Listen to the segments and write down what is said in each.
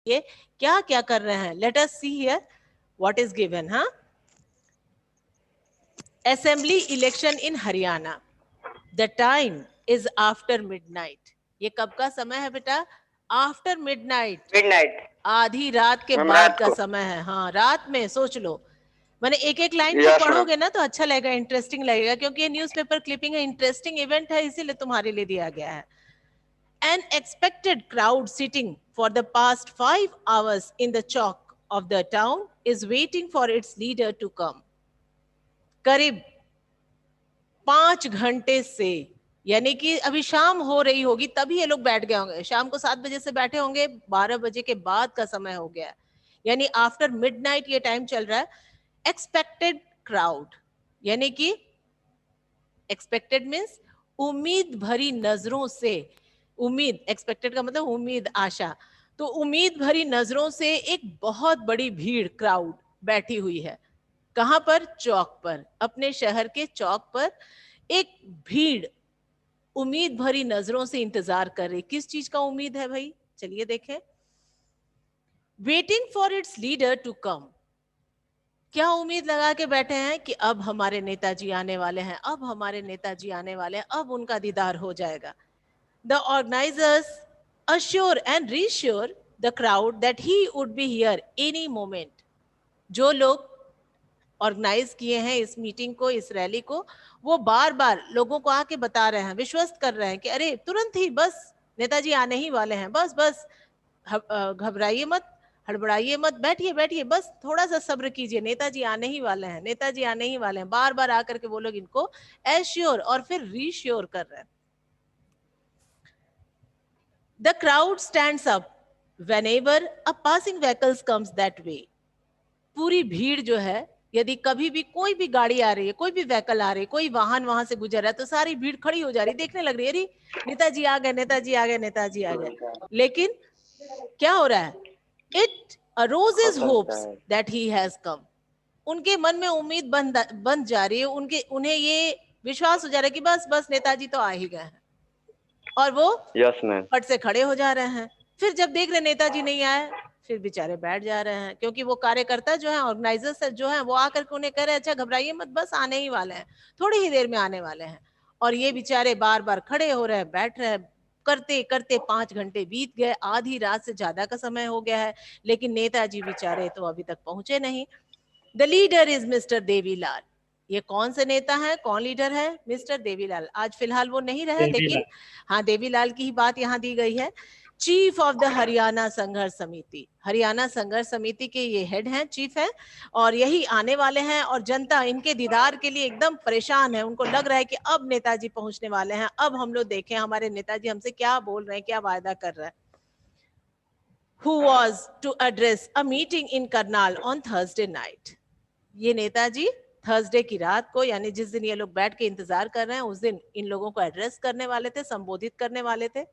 ये क्या क्या कर रहे हैं. Let us see here what is given. हाँ, assembly election in Haryana. The time is after midnight. ये कब का समय है बेटा? After midnight. मिडनाइट, आधी रात के मैम बाद रात का को। समय है. हाँ, रात में. सोच लो, मैंने एक एक लाइन को यस मैम। पढ़ोगे ना तो अच्छा लगेगा, इंटरेस्टिंग लगेगा, क्योंकि ये न्यूज़पेपर क्लिपिंग है, इंटरेस्टिंग इवेंट है, इसीलिए तुम्हारे लिए दिया गया है. An expected crowd sitting for the past 5 hours in the chalk of the town is waiting for its leader to come. करीब 5 घंटे से, यानी कि अभी शाम हो रही होगी तभी ये लोग बैठ गए होंगे. शाम को 7 बजे से बैठे होंगे, 12 बजे के बाद का समय हो गया, यानी आफ्टर मिडनाइट ये टाइम चल रहा है. एक्सपेक्टेड क्राउड, यानी कि एक्सपेक्टेड मीन्स उम्मीद भरी नजरों से. उम्मीद, एक्सपेक्टेड का मतलब उम्मीद, आशा. तो उम्मीद भरी नजरों से एक बहुत बड़ी भीड़, क्राउड बैठी हुई है. कहां पर? चौक पर. अपने शहर के चौक पर एक भीड़ उम्मीद भरी नजरों से इंतजार कर रही. किस चीज का उम्मीद है भाई? चलिए देखें. Waiting for its leader to come. क्या उम्मीद लगा के बैठे हैं कि अब हमारे नेताजी आने वाले हैं, अब हमारे नेताजी आने वाले हैं, अब उनका दीदार हो जाएगा. The organisers assure and reassure the crowd that he would be here any moment. जो लोग ऑर्गेनाइज किए हैं इस मीटिंग को, इस रैली को, वो बार बार लोगों को आके बता रहे हैं, विश्वस्त कर रहे हैं कि अरे तुरंत ही बस नेताजी आने ही वाले हैं, बस बस घबराइए मत, हड़बड़ाइए मत, बैठिए बैठिए, बस थोड़ा सा सब्र कीजिए, नेताजी आने ही वाले हैं, नेताजी आने ही वाले हैं. बार बार आकर के वो लोग इनको एश्योर और फिर रीश्योर कर रहे हैं. The crowd stands up whenever a passing vehicle comes that way. पूरी भीड़ जो है, यदि कभी भी कोई भी गाड़ी आ रही है, कोई भी व्हीकल आ रही है, कोई वाहन वहां से गुजर रहा है, तो सारी भीड़ खड़ी हो जा रही, देखने लग रही है, अरे नेताजी आ गए, नेताजी आ गए, नेताजी आ गए. लेकिन क्या हो रहा है? It arouses hopes that he has come. उनके मन में उम्मीद बन जा रही है, उन्हें ये विश्वास हो जा रहा है कि बस बस नेताजी तो आ ही गए हैं, और वो यस मैम। फट से खड़े हो जा रहे हैं. फिर जब देख रहे नेताजी नहीं आए, फिर बेचारे बैठ जा रहे हैं, क्योंकि वो कार्यकर्ता जो है, ऑर्गेनाइजर्स जो है, वो आकर के उन्हें कह रहे हैं अच्छा घबराइए मत, बस आने ही वाले हैं, थोड़ी ही देर में आने वाले हैं. और ये बेचारे बार बार खड़े हो रहे हैं, बैठ रहे हैं, करते करते 5 घंटे बीत गए, आधी रात से ज्यादा का समय हो गया है, लेकिन नेताजी बेचारे तो अभी तक पहुंचे नहीं. The leader is mister Devilal. ये कौन से नेता है, कौन लीडर है? मिस्टर देवीलाल. आज फिलहाल वो नहीं रहे, लेकिन हाँ, देवीलाल की ही बात यहाँ दी गई है. चीफ ऑफ द हरियाणा संघर्ष समिति. हरियाणा संघर्ष समिति के ये हेड हैं, चीफ हैं, और यही आने वाले हैं. और जनता इनके दीदार के लिए एकदम परेशान है. उनको लग रहा है कि अब नेताजी पहुंचने वाले हैं, अब हम लोग देखें हमारे नेताजी हमसे क्या बोल रहे हैं, क्या वायदा कर रहे हैं. Who was to address a meeting in Karnal on Thursday night. ये नेताजी थर्सडे की रात को, यानी जिस दिन ये लोग बैठ के इंतजार कर रहे हैं, उस दिन इन लोगों को एड्रेस करने वाले थे, संबोधित करने वाले थे.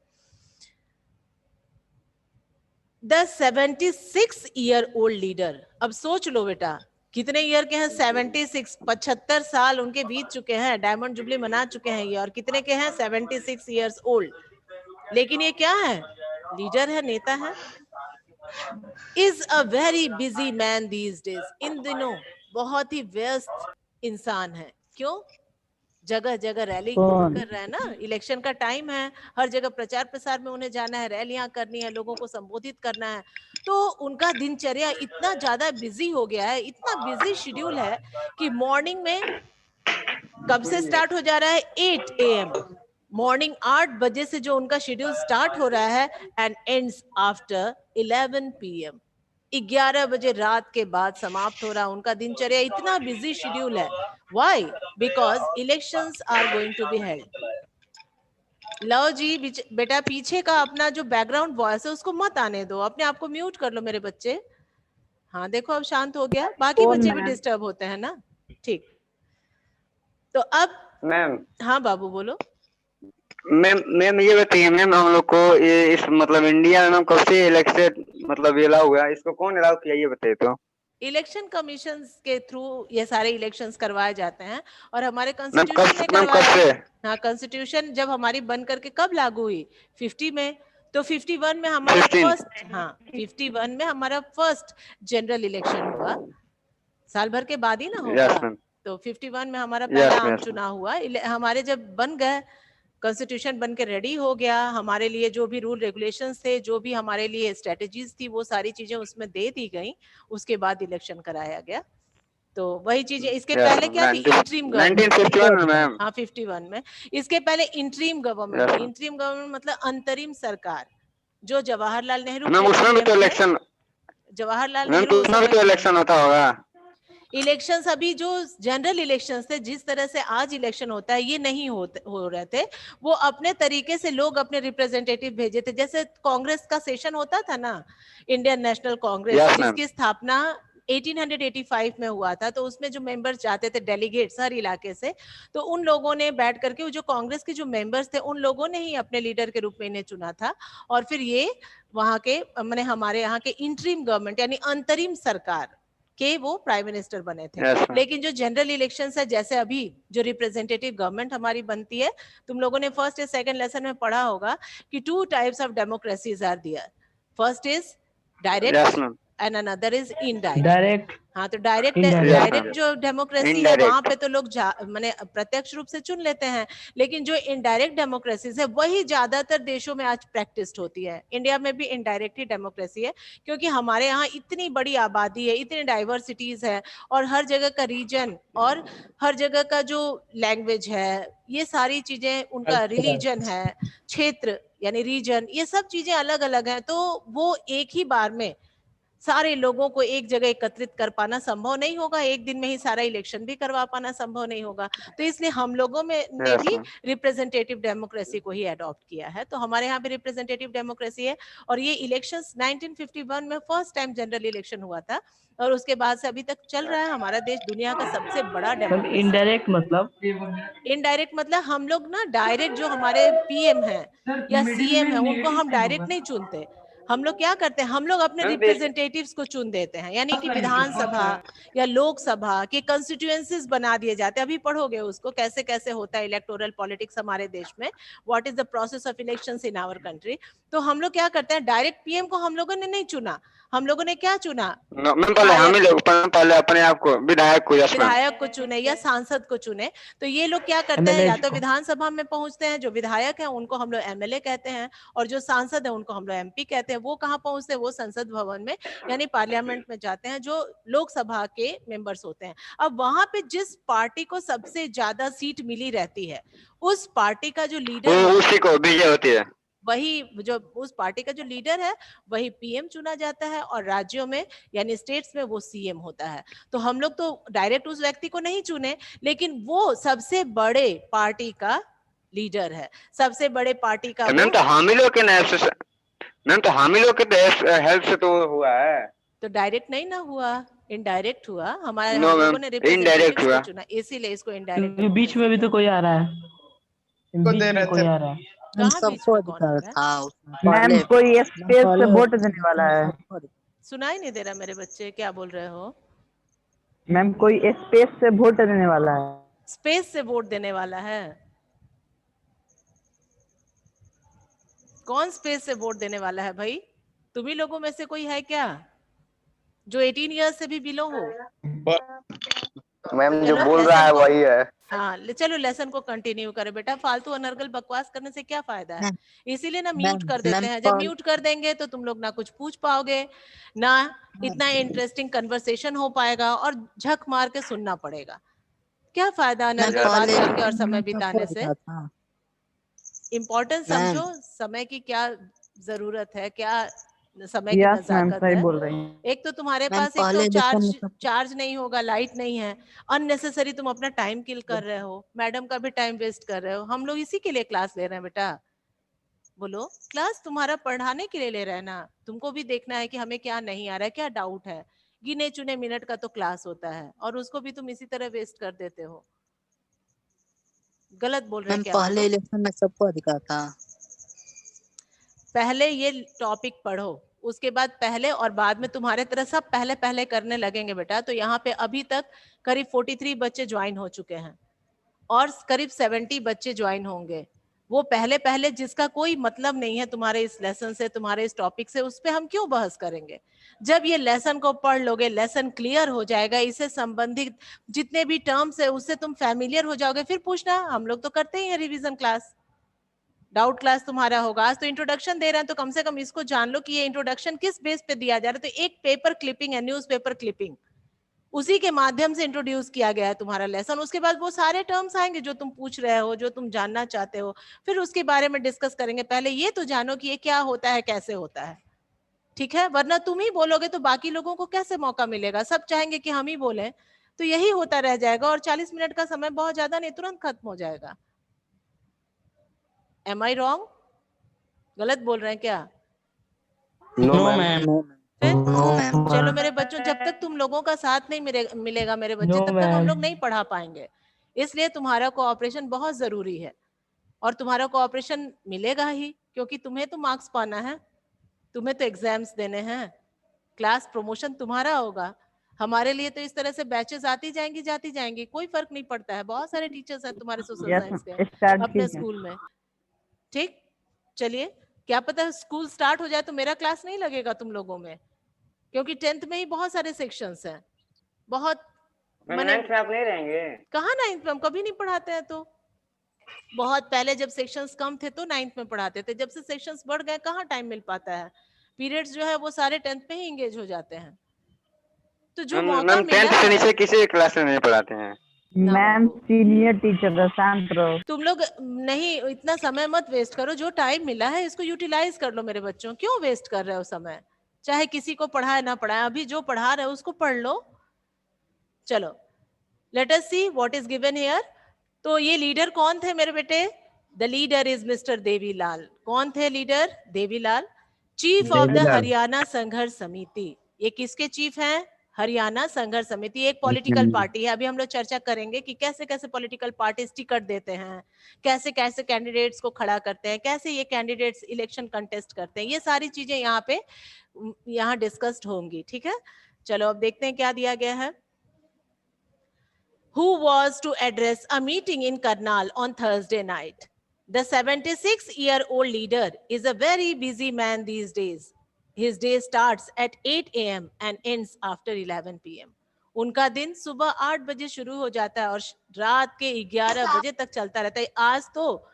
The 76-year-old leader. अब सोच लो बेटा, कितने ईयर के हैं? 76. 75 साल उनके बीत चुके हैं, डायमंड जुबली मना चुके हैं ये, और कितने के हैं? 76 years old. लेकिन ये क्या है? लीडर है, नेता है. Is a very busy man these days. इन दिनों बहुत ही व्यस्त इंसान है. क्यों? जगह जगह रैली कर रहा है ना, इलेक्शन का टाइम है, हर जगह प्रचार प्रसार में उन्हें जाना है, रैलियां करनी है, लोगों को संबोधित करना है. तो उनका दिनचर्या इतना ज्यादा बिजी हो गया है, इतना बिजी शेड्यूल है कि मॉर्निंग में कब से स्टार्ट हो जा रहा है? 8 AM. मॉर्निंग 8 बजे से जो उनका शेड्यूल स्टार्ट हो रहा है, एंड एंड्स आफ्टर 11 PM. 11 बजे रात के बाद समाप्त हो रहा है उनका दिनचर्या. इतना बिजी शेड्यूल है. Why? Because elections are going to be held. लो जी, बेटा पीछे का अपना जो बैकग्राउंड वॉइस है उसको मत आने दो, अपने आप को म्यूट कर लो मेरे बच्चे. हाँ देखो अब शांत हो गया. बाकी बच्चे भी डिस्टर्ब होते हैं ना. ठीक. तो अब मैम, हाँ बाबू बोलो. मैम ये बताइए मैम, हम लोग को ये इस मतलब इंडिया में कब से इलेक्शन मतलब ये अलाउ हुआ, इसको कौन अलाउ किया ये बताइए तो. इलेक्शन कमीशन के थ्रू ये सारे इलेक्शंस करवाए जाते हैं, और हमारे मैम कॉन्स्टिट्यूशन ने कब करवाया. से? हाँ, कॉन्स्टिट्यूशन जब हमारी बन करके कब लागू हुई? 50 में. तो 51 में हमारा 15 फर्स्ट, हाँ 51 में हमारा फर्स्ट जनरल इलेक्शन हुआ, साल भर के बाद ही ना होगा। यस मैम, तो 51 में हमारा यस पहला आम मैम, चुनाव हुआ। हमारे जब बन गए, कॉन्स्टिट्यूशन बन के रेडी हो गया, हमारे लिए जो भी रूल रेगुलेशंस थे, जो भी हमारे लिए स्ट्रेटेजीज थी, वो सारी चीजें उसमें दे दी गई। उसके बाद इलेक्शन कराया गया। तो वही चीजें, इसके यस पहले क्या थी, इंटरिम गवर्नमेंट थी। 1951 में मैम। हाँ 51 में। इसके पहले इंटरिम गवर्नमेंट यस थी। इंटरिम गवर्नमेंट मतलब अंतरिम सरकार, जो जवाहरलाल नेहरू मैम, उसमें भी पीएम तो थे। इलेक्शन, जवाहरलाल मैम नेहरू तो उस उसमें भी समय तो पीएम इलेक्शन थे। होता होगा। इलेक्शंस अभी जो जनरल इलेक्शंस थे, जिस तरह से आज इलेक्शन होता है, ये नहीं हो रहे थे। वो अपने तरीके से लोग अपने रिप्रेजेंटेटिव भेजे थे। जैसे कांग्रेस का सेशन होता था ना, Indian national Congress, yes ma'am, जिसकी स्थापना 1885 में हुआ था। तो उसमें जो मेंबर्स जाते थे, डेलीगेट्स हर इलाके से, तो उन लोगों ने बैठ करके, जो कांग्रेस के जो मेंबर्स थे, उन लोगों ने ही अपने लीडर के रूप में इन्हें चुना था। और फिर ये वहां के, मैंने हमारे यहाँ के इंटरिम गवर्नमेंट यानी अंतरिम सरकार के वो प्राइम मिनिस्टर बने थे। यस मैम, लेकिन जो जनरल इलेक्शंस है, जैसे अभी जो रिप्रेजेंटेटिव गवर्नमेंट हमारी बनती है, तुम लोगों ने फर्स्ट या सेकंड लेसन में पढ़ा होगा कि 2 types of democracies are there. First is yes direct ma'am, and another is indirect. Direct, हाँ, तो direct indirect. Yes direct ma'am, जो डेमोक्रेसी है, वहां इनडायरेक्ट। पे तो लोग माने प्रत्यक्ष रूप से चुन लेते हैं। लेकिन जो इनडायरेक्ट डेमोक्रेसी है, वही ज्यादातर देशों में आज प्रैक्टिस्ड होती है। इंडिया में भी इनडायरेक्ट ही डेमोक्रेसी है, क्योंकि हमारे यहाँ इतनी बड़ी आबादी है, इतनी डाइवर्सिटीज है, और हर जगह का रीजन और हर जगह का जो लैंग्वेज है, ये सारी चीजें, उनका रिलीजन है, क्षेत्र यानी रीजन, ये सब चीजें अलग अलग हैं। तो वो एक ही बार में सारे लोगों को एक जगह एकत्रित कर पाना संभव नहीं होगा, एक दिन में ही सारा इलेक्शन भी करवा पाना संभव नहीं होगा। तो इसलिए हम लोगों में ने यस भी मैम, रिप्रेजेंटेटिव डेमोक्रेसी को ही अडॉप्ट किया है। तो हमारे यहाँ भी रिप्रेजेंटेटिव डेमोक्रेसी है। और ये इलेक्शंस 1951 में फर्स्ट टाइम जनरल इलेक्शन हुआ था, और उसके बाद से अभी तक चल रहा है। हमारा देश दुनिया का सबसे बड़ा मतलब डेमोक्रेसी है। इनडायरेक्ट मतलब इनडायरेक्ट मतलब हम लोग ना, डायरेक्ट जो हमारे पीएम है या सीएम है, उनको हम डायरेक्ट नहीं चुनते। हम लोग क्या करते हैं, हम लोग अपने मैम रिप्रेजेंटेटिव्स को चुन देते हैं। यानी कि विधानसभा या लोकसभा के कंस्टिट्यूएंसीज बना दिए जाते हैं। अभी पढ़ोगे उसको, कैसे कैसे होता है इलेक्टोरल पॉलिटिक्स हमारे देश में, what is the process of elections in our country. तो हम लोग क्या करते हैं, डायरेक्ट पीएम को हम लोगों ने नहीं चुना। हम लोगों ने क्या चुना, मैम, पहले हम ही विधायक, लोग, पहले अपने आप को विधायक को। यस मैम, विधायक को चुने या सांसद को चुने। तो ये लोग क्या करते हैं, एमएलए या तो को। विधानसभा में पहुंचते हैं, जो विधायक है उनको हम लोग एमएलए कहते हैं, और जो सांसद है उनको हम लोग एमपी कहते हैं। वो कहाँ पहुंचते हैं, वो संसद भवन में यानी पार्लियामेंट में जाते हैं, जो लोकसभा के मेंबर्स होते हैं। अब वहां पे जिस पार्टी को सबसे ज्यादा सीट मिली रहती है, उस पार्टी का जो लीडर वो होता है, उसी को विजय होती है। वही जो उस पार्टी का जो लीडर है, वही पीएम चुना जाता है। और राज्यों में यानी स्टेट्स में वो सीएम होता है। तो हम लोग तो डायरेक्ट उस व्यक्ति को नहीं चुने, लेकिन वो सबसे बड़े पार्टी का लीडर है, सबसे बड़े पार्टी का तो वो। मैम तो हम ही लोग के ना से, मैम तो हम ही लोग के हेल्प से तो हुआ है। तो डायरेक्ट नहीं ना हुआ, इनडायरेक्ट हुआ। हमारे नो हम मैम, लोगों ने इनडायरेक्ट रिप्रेजेंटेटिव्स को हुआ। चुना, इसीलिए इसको इनडायरेक्ट क्योंकि बीच में भी डेमोक्रेसी। तो कोई आ रहा है, को बीच दे में रहे कोई थे। आ रहा है। मैम कहाँ बीच सबको में कौन आ अधिकार रहा है, था उसमें मैम पहले। कोई मैम स्पेस से पहले वोट देने वाला है। सबको अधिकार। सुनाई नहीं दे रहा मेरे बच्चे, क्या बोल रहे हो। मैम कोई स्पेस से वोट देने वाला है। स्पेस से वोट देने वाला है, कौन स्पेस से वोट देने वाला है भाई। तुम्ही लोगों में से कोई है क्या जो 18 ईयर्स से भी बिलो हो। मैम जो चलो बोल रहा है लेसन को, वही है। हाँ चलो लेसन को कंटिन्यू करो बेटा। फालतू अनर्गल बकवास करने से क्या फायदा है। मैम इसीलिए ना म्यूट मैम कर देते मैम हैं। जब पहले म्यूट कर देंगे तो तुम लोग ना कुछ पूछ पाओगे, ना इतना इंटरेस्टिंग कन्वर्सेशन हो पाएगा, और झक मार के सुनना पड़ेगा। क्या फायदा मैम अनर्गल बात पहले करके और इलेक्शन समय में सबको बिताने से। अधिकार था। इम्पोर्टेंस मैम समझो, समय की क्या जरूरत है, क्या समय की यस मैम नजाकत सही है। बोल रही हैं। एक तो तुम्हारे मैम पास एक तो पहले इलेक्शन चार्ज में सब चार्ज नहीं होगा, लाइट नहीं है, अननेसेसरी तुम अपना टाइम किल कर रहे हो, मैडम का भी टाइम वेस्ट कर रहे हो। हम लोग इसी के लिए क्लास ले रहे हैं बेटा। बोलो, क्लास तुम्हारा पढ़ाने के लिए ले रहे हैं ना। तुमको भी देखना है कि हमें क्या नहीं आ रहा है, क्या डाउट है। गिने चुने मिनट का तो क्लास होता है, और उसको भी तुम इसी तरह वेस्ट कर देते हो। गलत बोल रहे हैं मैम क्या हम पहले लोग। इलेक्शन में सबको अधिकार था। पहले ये टॉपिक पढ़ो, उसके बाद पहले और बाद में तुम्हारे तरह सब पहले पहले करने लगेंगे बेटा। तो यहाँ पे अभी तक करीब 43 बच्चे ज्वाइन हो चुके हैं, और करीब 70 बच्चे ज्वाइन होंगे। वो पहले पहले जिसका कोई मतलब नहीं है तुम्हारे इस लेसन से, तुम्हारे इस टॉपिक से, उस पे हम क्यों बहस करेंगे? जब ये लेसन को पढ़ लोगे, लेसन क्लियर हो जाएगा, इससे संबंधित जितने भी टर्म्स है उससे तुम फैमिलियर हो जाओगे, फिर पूछना। हम लोग तो करते ही हैं रिवीजन क्लास, डाउट क्लास तुम्हारा होगा। आज तो इंट्रोडक्शन दे रहे हैं तो कम से कम इसको जान लो कि ये इंट्रोडक्शन किस बेस पे दिया जा रहा है। तो एक पेपर क्लिपिंग है, न्यूज पेपर क्लिपिंग, उसी के माध्यम से इंट्रोड्यूस किया गया है तुम्हारा लेसन। उसके बाद वो सारे टर्म्स आएंगे जो तुम पूछ रहे हो, जो तुम जानना चाहते हो, फिर उसके बारे में डिस्कस करेंगे। पहले ये तो जानो कि ये क्या होता है, कैसे होता है, ठीक है? वरना तुम ही बोलोगे तो बाकी लोगों को कैसे मौका मिलेगा? सब चाहेंगे कि हम ही बोलें, तो यही होता रह जाएगा और 40 मिनट का समय बहुत ज्यादा नहीं, तुरंत खत्म हो जाएगा। Am I wrong? गलत बोल रहे हैं क्या? No ma'am. चलो मेरे बच्चों, जब तक तुम लोगों का साथ नहीं मिलेगा मेरे बच्चे, तब तक हम लोग नहीं पढ़ा पाएंगे। इसलिए तुम्हारा कोऑपरेशन बहुत जरूरी है, और तुम्हारा कोऑपरेशन मिलेगा ही, क्योंकि तुम्हें तो मार्क्स पाना है, तुम्हें तो एग्जाम्स देने हैं, क्लास प्रमोशन तुम्हारा होगा। हमारे लिए तो इस तरह से बैचेस आती जाती जाएंगी, कोई फर्क नहीं पड़ता है। बहुत सारे टीचर्स हैं तुम्हारे सोशल साइंस के स्टार्ट अपने कीजिए। स्कूल में, ठीक? चलिए, क्या पता स्कूल स्टार्ट हो जाए तो मेरा क्लास नहीं लगेगा तुम लोगों में, क्योंकि 10th में ही बहुत सारे सेक्शंस हैं। बहुत मैम मैंने 9th में आप नहीं रहेंगे? कहा 9th में हम कभी नहीं पढ़ाते हैं। तो बहुत पहले जब सेक्शंस कम थे तो 9th में पढ़ाते थे, जब से सेक्शंस बढ़ गए कहाँ टाइम मिल पाता है। पीरियड्स जो है वो सारे 10th में ही एंगेज हो जाते हैं। तो जो मौका मैम मिला 10th से है, नीचे किसी क्लास में नहीं पढ़ाते हैं। मैम सीनियर टीचर है, शांत रहो। तुम लोग नहीं, इतना समय मत वेस्ट करो। जो टाइम मिला है इसको यूटिलाइज कर लो मेरे बच्चों। क्यों वेस्ट कर रहे हो समय? चाहे किसी को पढ़ाए ना पढ़ाए, अभी जो पढ़ा रहे हो उसको पढ़ लो। चलो, late us see what is given here. तो ये लीडर कौन थे मेरे बेटे? The leader is mister Devilal. कौन थे leader? Devilal, chief of the Haryana संघर्ष समिति। ये किसके चीफ हैं? हरियाणा संघर्ष समिति एक पॉलिटिकल पार्टी है। अभी हम लोग चर्चा करेंगे कि कैसे कैसे पॉलिटिकल पार्टीज टिकट देते हैं, कैसे कैसे कैंडिडेट्स को खड़ा करते हैं, कैसे ये कैंडिडेट्स इलेक्शन कंटेस्ट करते हैं। ये सारी चीजें यहाँ पे यहाँ डिस्कस्ड होंगी, ठीक है? चलो अब देखते हैं क्या दिया गया है। Who was to address a meeting in Karnal on Thursday night? The 76-year-old leader is a very busy man these days. His day starts at 8 a.m. and ends after 11 p.m. उनका दिन सुबह 8 बजे शुरू हो जाता है और रात के 11 बजे तक चलता रहता है। आज तो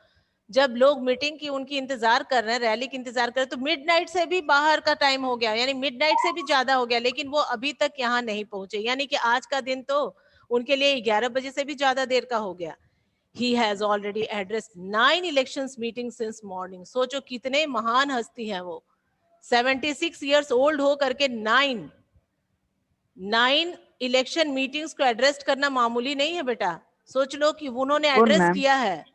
जब लोग मीटिंग की उनकी इंतजार कर रहे हैं, रैली की इंतजार कर रहे हैं, तो मिडनाइट से भी बाहर का टाइम हो गया, यानी मिडनाइट से भी ज्यादा हो गया, लेकिन वो अभी तक यहाँ नहीं पहुंचे। यानी कि आज का दिन तो उनके लिए 11 बजे से भी ज्यादा देर का हो गया। He has already addressed 9 elections meetings since morning. सोचो कितने महान हस्ती हैं वो। 76 years old हो करके 9 इलेक्शन मीटिंग्स को एड्रेस करना मामूली नहीं है बेटा। सोच लो कि उन्होंने एड्रेस किया है।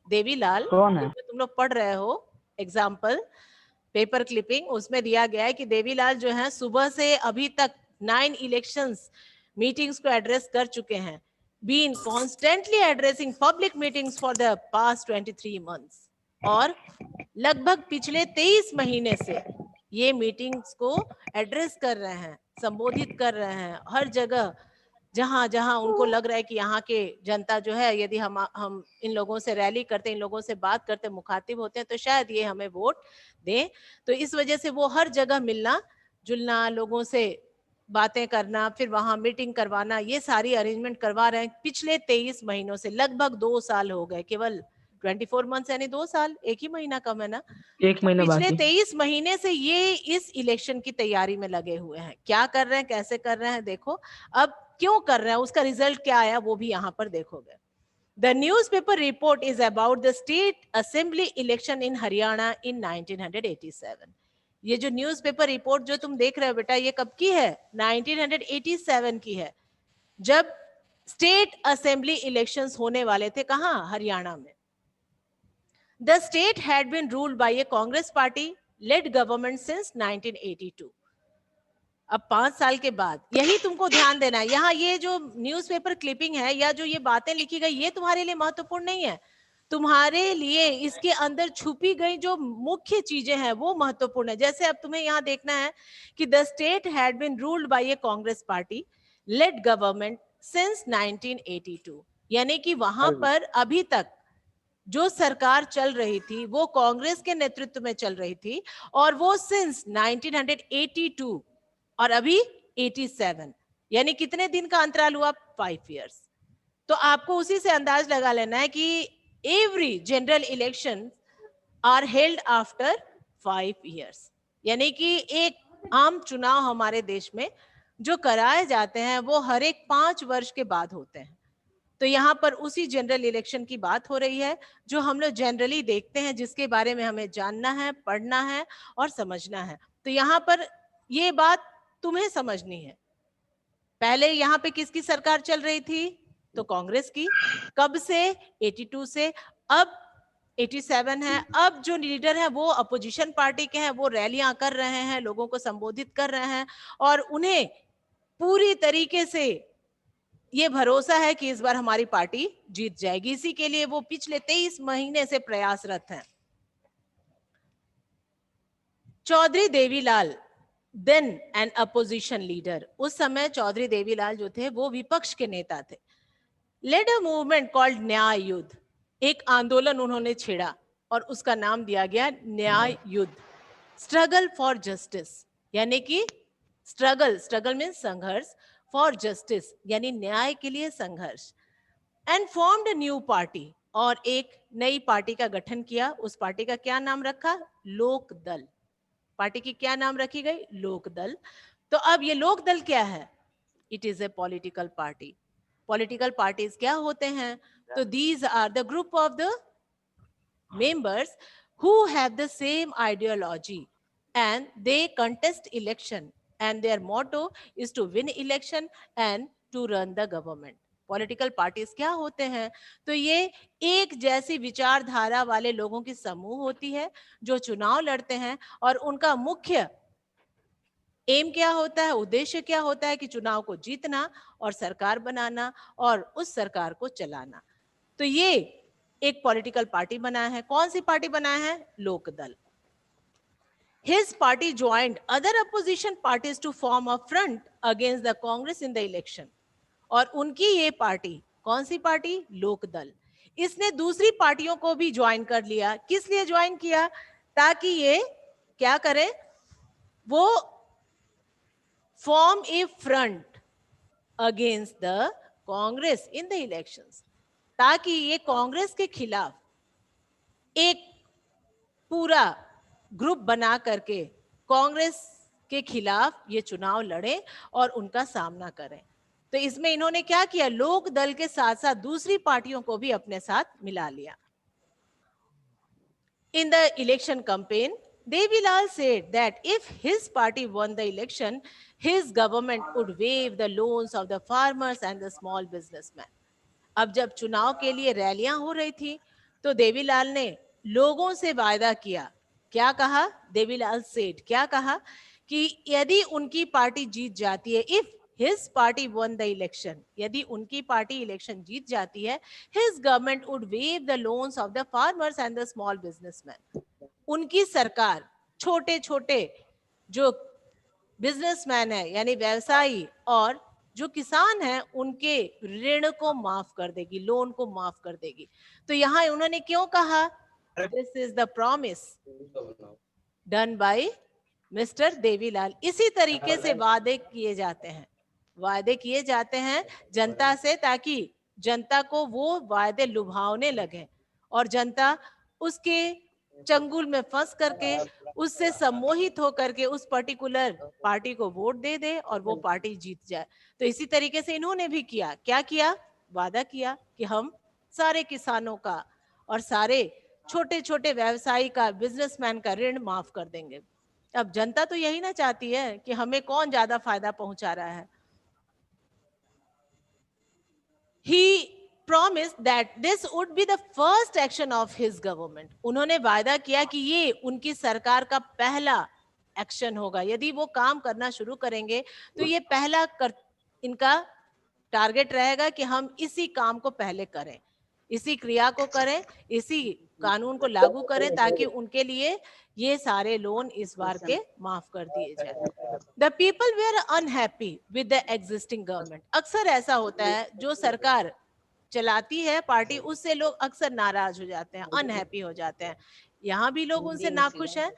देवीलाल, कौन है? तुम लोग पढ़ रहे हो एग्जाम्पल पेपर क्लिपिंग, उसमें दिया गया है कि देवीलाल जो है सुबह से अभी तक 9 इलेक्शंस मीटिंग्स को एड्रेस कर चुके हैं। Been constantly addressing public meetings for the past 23 months. और लगभग पिछले 23 महीने से ये मीटिंग्स को एड्रेस कर रहे हैं, संबोधित कर रहे हैं हर जगह जहां जहां उनको लग रहा है कि यहाँ के जनता जो है, यदि हम इन लोगों से रैली करते, इन लोगों से बात करते, मुखातिब होते हैं, तो शायद ये हमें वोट दें। तो इस वजह से वो हर जगह मिलना जुलना, लोगों से बातें करना, फिर वहां मीटिंग करवाना, ये सारी अरेंजमेंट करवा रहे हैं पिछले 23 महीनों से। लगभग 2 साल हो गए, केवल 24 मंथ्स यानी 2 साल, एक ही महीना कम है ना। 1 महीना पिछले बाकी। 23 महीने से ये इस इलेक्शन की तैयारी में लगे हुए हैं। क्या कर रहे हैं, कैसे कर रहे हैं, देखो। अब क्यों कर रहे हैं, उसका रिजल्ट क्या आया वो भी यहाँ पर देखोगे। The newspaper report is about the state assembly election in Haryana in 1987. ये जो न्यूज़पेपर रिपोर्ट जो तुम देख रहे हो बेटा, ये कब की है? 1987 की है, जब स्टेट असेंबली इलेक्शंस होने वाले थे। कहाँ? हरियाणा में। The state had been ruled by a Congress party led government since 1982. अब 5 साल के बाद, यही तुमको ध्यान देना है। यहाँ ये जो न्यूज़पेपर क्लिपिंग है या जो ये बातें लिखी गई, ये तुम्हारे लिए महत्वपूर्ण नहीं है। तुम्हारे लिए इसके अंदर छुपी गई जो मुख्य चीजें हैं वो महत्वपूर्ण है। जैसे अब तुम्हें यहाँ देखना है कि the state had been ruled by a Congress party led government since 1982, यानी कि वहां पर अभी तक जो सरकार चल रही थी वो कांग्रेस के नेतृत्व में चल रही थी, और वो सिंस 1982 और अभी 87, यानी कितने दिन का अंतराल हुआ? 5 इयर्स। तो आपको उसी से अंदाज लगा लेना है कि every general election are held after 5 years, यानी कि एक आम चुनाव हमारे देश में जो कराए जाते हैं वो हर एक 5 वर्ष के बाद होते हैं। तो यहाँ पर उसी जनरल इलेक्शन की बात हो रही है जो हम लोग जनरली देखते हैं, जिसके बारे में हमें जानना है, पढ़ना है और समझना है। तो यहाँ पर ये बात तुम्हें समझनी है। पहले यहाँ पे किसकी सरकार चल रही थी? तो कांग्रेस की। कब से? 82 से। अब 87 है। अब जो लीडर है वो अपोजिशन पार्टी के हैं, वो रैलियां कर रहे हैं, लोगों को संबोधित कर रहे हैं, और उन्हें पूरी तरीके से ये भरोसा है कि इस बार हमारी पार्टी जीत जाएगी। इसी के लिए वो पिछले 23 महीने से प्रयासरत हैं। Chaudhary Devi Lal, then an opposition leader, उस समय चौधरी देवीलाल जो थे वो विपक्ष के नेता थे, लेड अ मूवमेंट कॉल्ड न्याय युद्ध, एक आंदोलन उन्होंने छेड़ा और उसका नाम दिया गया न्याय युद्ध, स्ट्रगल फॉर जस्टिस, यानी कि स्ट्रगल मीन्स संघर्ष, फॉर जस्टिस यानी न्याय के लिए संघर्ष, and formed a new party, और एक नई पार्टी का गठन किया। उस पार्टी का क्या नाम रखा? लोक दल। पार्टी की क्या नाम रखी गई? लोक दल। तो अब ये लोक दल क्या है? It is a political party. Political parties क्या होते हैं? तो these are the group of the members who have the same ideology and they contest election and their motto is to win election and to run the government. Political parties क्या होते हैं? तो ये एक जैसी विचारधारा वाले लोगों की समूह होती है जो चुनाव लड़ते हैं, और उनका मुख्य एम क्या होता है, उद्देश्य क्या होता है कि चुनाव को जीतना और सरकार बनाना और उस सरकार को चलाना। तो ये एक पॉलिटिकल पार्टी बनाया है। कौन सी पार्टी बनाया है? Lokdal. His party joined other opposition parties to form a front against the Congress in the election. और उनकी ये पार्टी, कौन सी पार्टी? लोकदल। इसने दूसरी पार्टियों को भी ज्वाइन कर लिया। किस लिए ज्वाइन किया? ताकि ये क्या करे? वो form a front against the Congress in the elections, ताकि ये कांग्रेस के खिलाफ एक पूरा ग्रुप बना करके कांग्रेस के खिलाफ ये चुनाव लड़े और उनका सामना करें। तो इसमें इन्होंने क्या किया? लोक दल के साथ साथ दूसरी पार्टियों को भी अपने साथ मिला लिया। In the election campaign, Devilal said that if his party won the election, his government would waive the loans of the farmers and the small businessmen. अब जब चुनाव के लिए रैलियां हो रही थी तो देवीलाल ने लोगों से वायदा किया। क्या कहा? देवीलाल सेठ क्या कहा कि यदि उनकी पार्टी जीत जाती है, if his party one the election, यदि उनकी पार्टी इलेक्शन जीत जाती है, his government would wave the loans of the farmers and the small businessman. उनकी सरकार छोटे छोटे जो बिजनेसमैन है यानी व्यवसायी और जो किसान हैं उनके ऋण को माफ कर देगी, लोन को माफ कर देगी। तो यहाँ उन्होंने क्यों कहा? This is the promise done by mister Devilal. इसी तरीके से वादे किए जाते हैं, वादे किए जाते हैं जनता से, ताकि जनता को वो वादे लुभावने लगे और जनता उसके चंगुल में फंस करके उससे सम्मोहित होकर के उस पर्टिकुलर पार्टी को वोट दे दे और वो पार्टी जीत जाए। तो इसी तरीके से इन्होंने भी किया। क्या किया? वादा किया कि हम सारे किसानों का और सारे छोटे छोटे व्यवसायी का, बिजनेसमैन का ऋण माफ कर देंगे। अब जनता तो यही ना चाहती है कि हमें कौन ज्यादा फायदा पहुंचा रहा है। He promised that this would be the first action of his government. उन्होंने वायदा किया कि ये उनकी सरकार का पहला एक्शन होगा। यदि वो काम करना शुरू करेंगे तो ये पहला इनका टारगेट रहेगा कि हम इसी काम को पहले करें, इसी क्रिया को करें, इसी कानून को लागू करें, ताकि उनके लिए ये सारे लोन इस बार के माफ कर दिए जाए। The people were unhappy with the existing government. अक्सर ऐसा होता है, जो सरकार चलाती है पार्टी, उससे लोग अक्सर नाराज हो जाते हैं, अनहैप्पी हो जाते हैं। यहाँ भी लोग उनसे नाखुश हैं।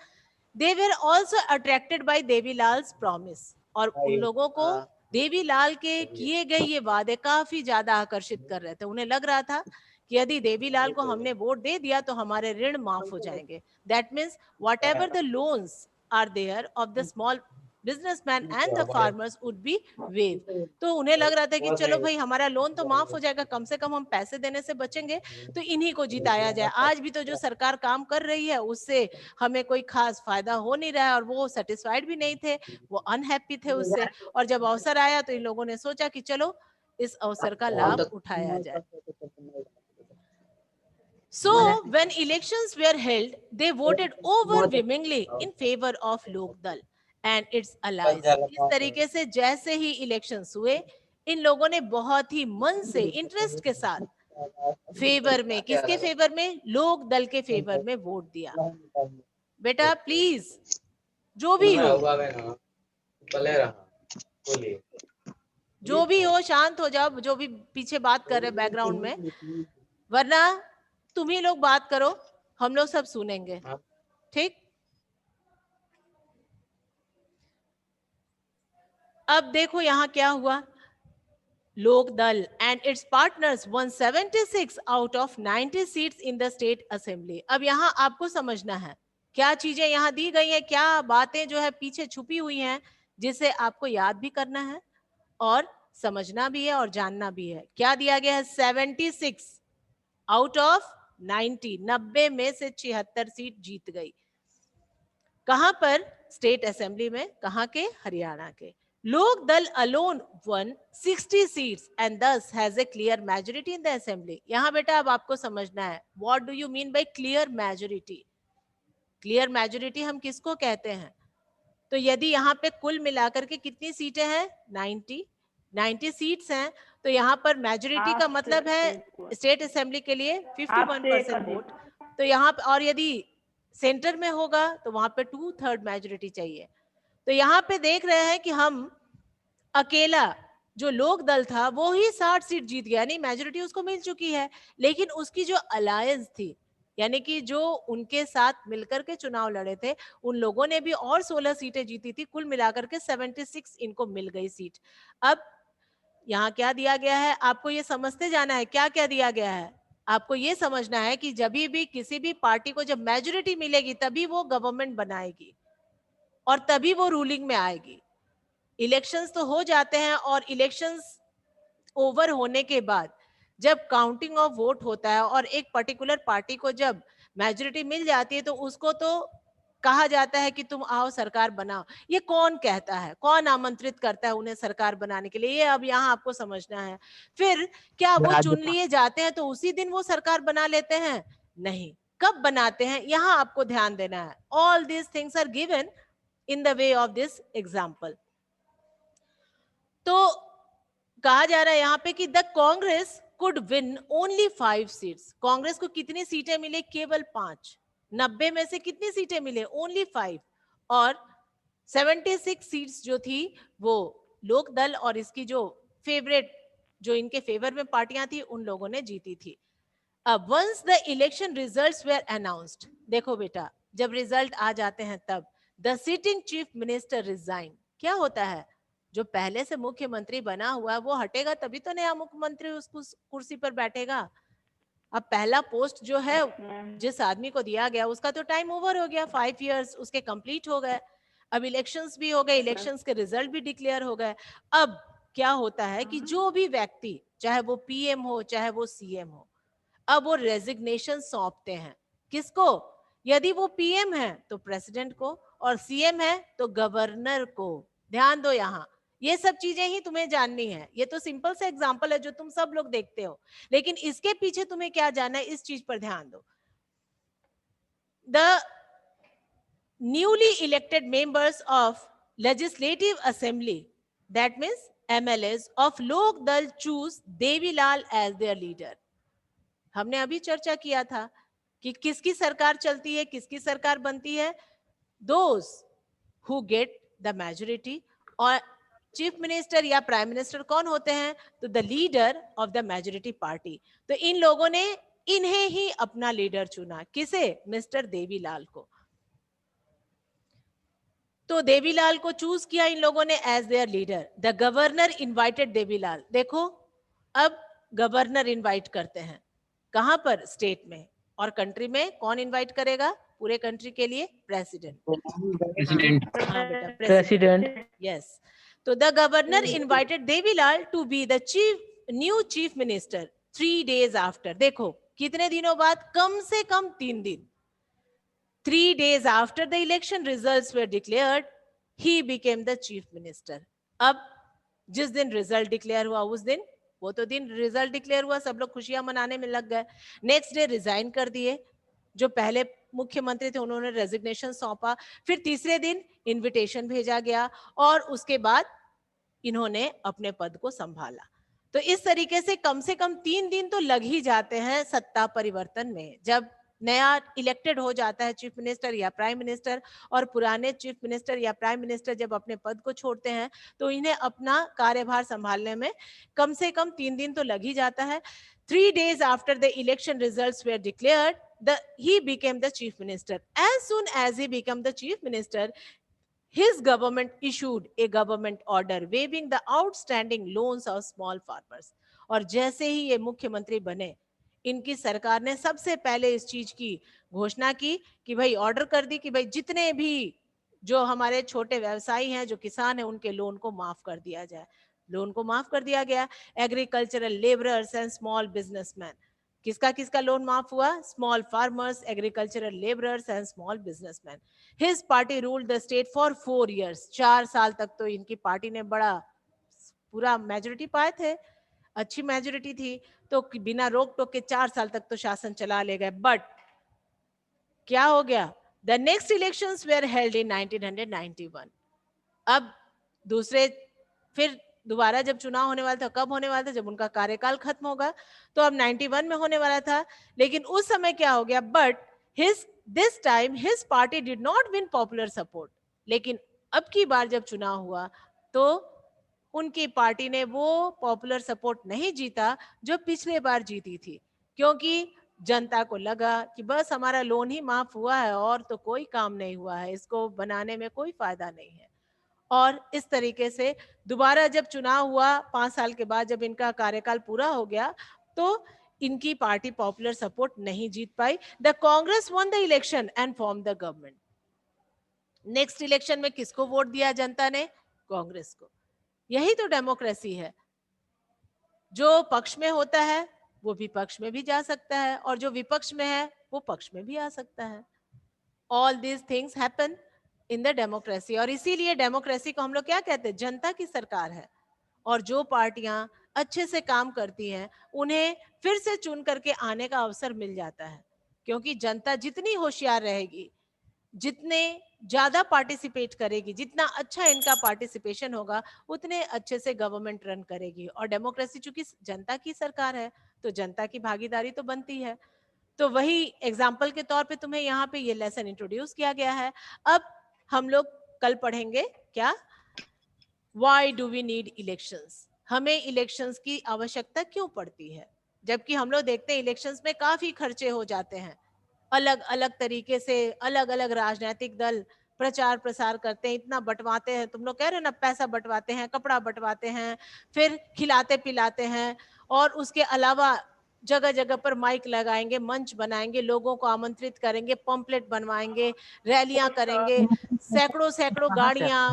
They were also attracted by Devilal's promise, और उन लोगों को देवीलाल के किए गए ये वादे काफी ज्यादा आकर्षित कर रहे थे। उन्हें लग रहा था कि यदि देवीलाल को हमने वोट दे दिया तो हमारे ऋण माफ हो जाएंगे। That means whatever the loans are there of the small businessman and the farmers would be waive. तो उन्हें लग रहा था कि चलो भाई हमारा लोन तो माफ हो जाएगा, कम से कम हम पैसे देने से बचेंगे, तो इन्हीं को जिताया जाए। आज भी तो जो सरकार काम कर रही है उससे हमें कोई खास फायदा हो नहीं रहा है, और वो सेटिस्फाइड भी नहीं थे, वो अनहैप्पी थे उससे। और जब अवसर आया तो इन लोगों ने सोचा कि चलो इस अवसर का लाभ उठाया जाए। So when elections were held, they voted overwhelmingly in favor of Lok Dal and its allies. इस तरीके से जैसे ही इलेक्शंस हुए, इन लोगों ने बहुत ही मन से, इंटरेस्ट के साथ फेवर में, किसके फेवर में? लोक दल के फेवर में वोट दिया। बेटा प्लीज जो भी हो, जो भी हो शांत हो जाओ, जो भी पीछे बात कर रहे बैकग्राउंड में, वरना तुम ही लोग बात करो, हम लोग सब सुनेंगे, ठीक? अब देखो यहाँ क्या हुआ। लोक दल and its partners won 76 out of 90 seats in the state assembly. अब यहाँ आपको समझना है क्या चीजें यहाँ दी गई हैं, क्या बातें जो है पीछे छुपी हुई हैं, जिसे आपको याद भी करना है और समझना भी है और जानना भी है। क्या दिया गया है? 76 आउट ऑफ 90, 90 में से 76 सीट जीत गई। कहां पर? स्टेट असेंबली में। कहां के? हरियाणा के। लोक दल alone won 60 seats and thus has a clear majority in the assembly. यहाँ बेटा अब आपको समझना है, what do you mean by clear majority? Clear majority हम किसको कहते हैं? तो यदि यहाँ पे कुल मिलाकर के कितनी सीटें हैं? 90 सीट्स हैं, तो यहाँ पर मेजोरिटी का मतलब है स्टेट असेंबली के लिए 51% वोट। तो यहाँ पे, और यदि सेंटर में होगा तो वहां पे 2/3 मेजोरिटी चाहिए। तो यहाँ पे देख रहे हैं कि हम अकेला जो लोक दल था वो ही 60 सीट जीत गया, नहीं मेजोरिटी उसको मिल चुकी है, लेकिन उसकी जो अलायंस थी, यानी कि जो उनके साथ मिलकर के चुनाव लड़े थे, उन लोगों ने भी और 16 सीटें जीती थी। कुल मिलाकर के 76 इनको मिल गई सीट। अब यहाँ क्या दिया गया है आपको ये समझते जाना है। क्या क्या दिया गया है आपको ये समझना है कि जब भी किसी भी पार्टी को जब मेजोरिटी मिलेगी तभी वो गवर्नमेंट बनाएगी और तभी वो रूलिंग में आएगी। इलेक्शंस तो हो जाते हैं और इलेक्शंस ओवर होने के बाद जब काउंटिंग ऑफ वोट होता है और एक पर्टिकुलर पार्टी को जब मेजोरिटी मिल जाती है तो उसको तो कहा जाता है कि तुम आओ सरकार बनाओ। ये कौन कहता है, कौन आमंत्रित करता है उन्हें सरकार बनाने के लिए, ये अब यहाँ आपको समझना है। फिर क्या वो चुन लिए जाते हैं तो उसी दिन वो सरकार बना लेते हैं? नहीं, कब बनाते हैं यहाँ आपको ध्यान देना है। All these things are given in the way of this example. तो कहा जा रहा है यहाँ पे कि the Congress could win only 5 seats. Congress को कितनी सीटें मिले? केवल 5। 90 में से कितनी सीटें मिले? ओनली 5। और 76 सीट्स जो थी वो लोक दल और इसकी जो फेवरेट, जो इनके फेवर में पार्टियां थी, उन लोगों ने जीती थी। अब once the election results were announced, देखो बेटा जब रिजल्ट आ जाते हैं तब the sitting chief minister resign. क्या होता है? जो पहले से मुख्यमंत्री बना हुआ है वो हटेगा तभी तो नया मुख्यमंत्री उस कुर्सी पर बैठेगा। अब पहला पोस्ट जो है जिस आदमी को दिया गया उसका तो टाइम ओवर हो गया, 5 इयर्स उसके कंप्लीट हो गए। अब इलेक्शंस भी हो गए, इलेक्शंस के रिजल्ट भी डिक्लेयर हो गए। अब क्या होता है कि जो भी व्यक्ति, चाहे वो पीएम हो चाहे वो सीएम हो, अब वो रेजिग्नेशन सौंपते हैं। किसको? यदि वो पीएम है तो प्रेसिडेंट को, और सीएम है तो गवर्नर को। ध्यान दो यहाँ, ये सब चीजें ही तुम्हें जाननी है। ये तो सिंपल से एग्जांपल है जो तुम सब लोग देखते हो, लेकिन इसके पीछे तुम्हें क्या जानना है, इस चीज पर ध्यान दो। The newly elected members of legislative assembly, that means MLAs of Lok Dal choose Devi Lal as their leader. हमने अभी चर्चा किया था कि किसकी सरकार चलती है, किसकी सरकार बनती है? Those who get the majority, और चीफ मिनिस्टर या प्राइम मिनिस्टर कौन होते हैं? तो the leader of the majority party. तो इन लोगों ने इन्हें ही अपना लीडर चुना। किसे? मिस्टर देवीलाल को। तो देवीलाल को चूज किया इन लोगों ने as their leader. The governor invited Devi Lal. देखो, अब गवर्नर इनवाइट करते हैं कहां पर? स्टेट में। और कंट्री में कौन इनवाइट करेगा? पूरे कंट्री के लिए प्रेसिडेंट। प्रेसिडेंट। हाँ बेटा, प्रेसिडेंट। यस। तो the governor invited Devi Lal to be the new chief minister 3 days after. देखो कितने दिनों बाद? कम से कम 3 दिन। 3 days after the election results were declared, he became the chief minister. अब जिस दिन रिजल्ट डिक्लेयर हुआ उस दिन, वो तो दिन रिजल्ट डिक्लेयर हुआ, सब लोग खुशियां मनाने में लग गए। नेक्स्ट डे रिजाइन कर दिए। जो पहले मुख्यमंत्री थे उन्होंने रेजिग्नेशन सौंपा। फिर तीसरे दिन इनविटेशन भेजा गया और उसके बाद इन्होंने अपने पद को संभाला। तो इस तरीके से कम 3 दिन तो लग ही जाते हैं सत्ता परिवर्तन में। जब नया इलेक्टेड हो जाता है चीफ मिनिस्टर या प्राइम मिनिस्टर, और पुराने चीफ मिनिस्टर या प्राइम मिनिस्टर जब अपने पद को छोड़ते हैं तो इन्हें अपना कार्यभार संभालने में कम से कम 3 दिन तो लग ही जाता है। 3 days after the election results were declared, he became the chief minister. As soon as he became the chief minister, his government issued a government order waiving the outstanding loans of small farmers. और जैसे ही ये मुख्यमंत्री बने, इनकी सरकार ने सबसे पहले इस चीज की घोषणा की कि भाई ऑर्डर कर दी कि भाई जितने भी जो हमारे छोटे व्यवसायी हैं, जो किसान हैं, उनके लोन को माफ कर दिया जाए। लोन को माफ कर दिया गया। Agricultural labourers and small businessman, किसका किसका लोन माफ हुआ? Small farmers, agricultural labourers and small businessman. His party ruled the state for 4 years। 4 साल तक तो इनकी पार्टी ने बड़ा पूरा मेजोरिटी पाए थे, अच्छी मेजोरिटी थी, तो बिना रोक टोक के 4 साल तक तो शासन चला ले गए। बट क्या हो गया? The next elections were held in 1991। अब दूसरे फिर दोबारा जब चुनाव होने वाला था, कब होने वाला था? जब उनका कार्यकाल खत्म होगा। तो अब 91 में होने वाला था। लेकिन उस समय क्या हो गया? But this time his party did not win popular support. लेकिन अब की बार जब चुनाव हुआ तो उनकी पार्टी ने वो पॉपुलर सपोर्ट नहीं जीता जो पिछले बार जीती थी, क्योंकि जनता को लगा कि बस हमारा लोन ही माफ हुआ है और तो कोई काम नहीं हुआ है, इसको बनाने में कोई फायदा नहीं है। और इस तरीके से दोबारा जब चुनाव हुआ 5 साल के बाद, जब इनका कार्यकाल पूरा हो गया, तो इनकी पार्टी पॉपुलर सपोर्ट नहीं जीत पाई। The Congress won the election and form the government. Next election में किसको वोट दिया जनता ने? कांग्रेस को। यही तो डेमोक्रेसी है। जो पक्ष में होता है वो विपक्ष में भी जा सकता है, और जो विपक्ष में है वो पक्ष में भी आ सकता है। All these things happen in the democracy. और इसीलिए डेमोक्रेसी को हम लोग क्या कहते हैं? जनता की सरकार है। और जो पार्टियां अच्छे से काम करती हैं उन्हें फिर से चुन करके आने का अवसर मिल जाता है, क्योंकि जनता जितनी होशियार रहेगी, जितने ज्यादा पार्टिसिपेट करेगी, जितना अच्छा इनका पार्टिसिपेशन होगा, उतने अच्छे से गवर्नमेंट रन करेगी। और डेमोक्रेसी चूंकि जनता की सरकार है तो जनता की भागीदारी तो बनती है। तो वही एग्जाम्पल के तौर पे तुम्हें यहाँ पे ये लेसन इंट्रोड्यूस किया गया है। अब हम लोग कल पढ़ेंगे क्या? Why do we need elections? हमें इलेक्शंस की आवश्यकता क्यों पड़ती है? जबकि हम लोग देखते हैं इलेक्शंस में काफी खर्चे हो जाते हैं, अलग अलग तरीके से अलग अलग राजनीतिक दल प्रचार प्रसार करते हैं, इतना बंटवाते हैं। तुम लोग कह रहे हो ना, पैसा बंटवाते हैं, कपड़ा बंटवाते हैं, फिर खिलाते पिलाते हैं, और उसके अलावा जगह जगह पर माइक लगाएंगे, मंच बनाएंगे, लोगों को आमंत्रित करेंगे, पंपलेट बनवाएंगे, रैलियां करेंगे, सैकड़ों सैकड़ों गाड़ियां,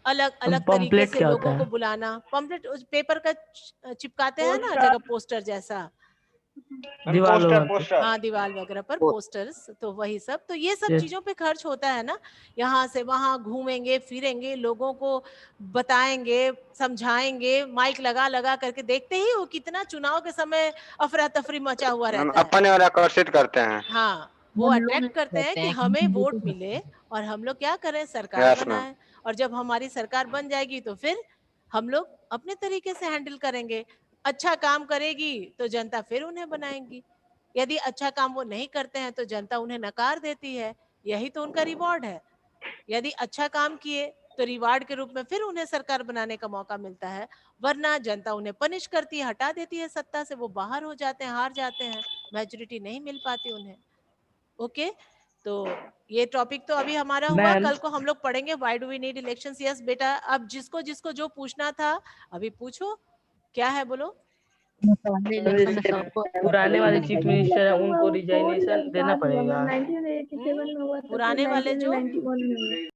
अलग अलग तरीके पंपलेट से क्या लोगों होता को है? बुलाना। पंपलेट उस पेपर का चिपकाते हैं ना जगह, पोस्टर जैसा। दीवालों पोस्टर पे। पोस्टर हाँ, दीवार वगैरह पर पो- पोस्टर्स, तो वही सब। तो ये सब Yes. चीजों पे खर्च होता है ना। यहाँ से वहां घूमेंगे फिरेंगे, लोगों को बताएंगे, समझाएंगे, माइक लगा लगा करके। देखते ही हो कितना चुनाव के समय अफरा तफरी मचा हुआ हम रहता है। अपने और आकर्षित करते हैं। हाँ, वो अट्रैक्ट करते हैं कि हमें वोट मिले और हम लोग क्या करें? सरकार यस मैम। बनाए। और जब हमारी सरकार बन जाएगी तो फिर हम लोग अपने तरीके से हैंडल करेंगे। अच्छा काम करेगी तो जनता फिर उन्हें बनाएंगी। यदि अच्छा काम वो नहीं करते हैं तो जनता उन्हें नकार देती है। यही तो उनका रिवॉर्ड है। यदि अच्छा काम किए तो रिवार्ड के रूप में फिर उन्हें सरकार बनाने का मौका मिलता है, वरना जनता उन्हें पनिश करती है, हटा देती है सत्ता से, वो बाहर हो जाते हैं, हार जाते हैं, मेजोरिटी नहीं मिल पाती उन्हें। ओके, तो ये टॉपिक तो अभी हमारा हुआ, मैम कल को हम लोग पढ़ेंगे why do we need elections. Yes बेटा, अब जिसको जिसको जो पूछना था अभी पूछो, क्या है बोलो। पुराने वाले चीफ मिनिस्टर है उनको रिजाइनेशन देना पड़ेगा। पुराने वाले जो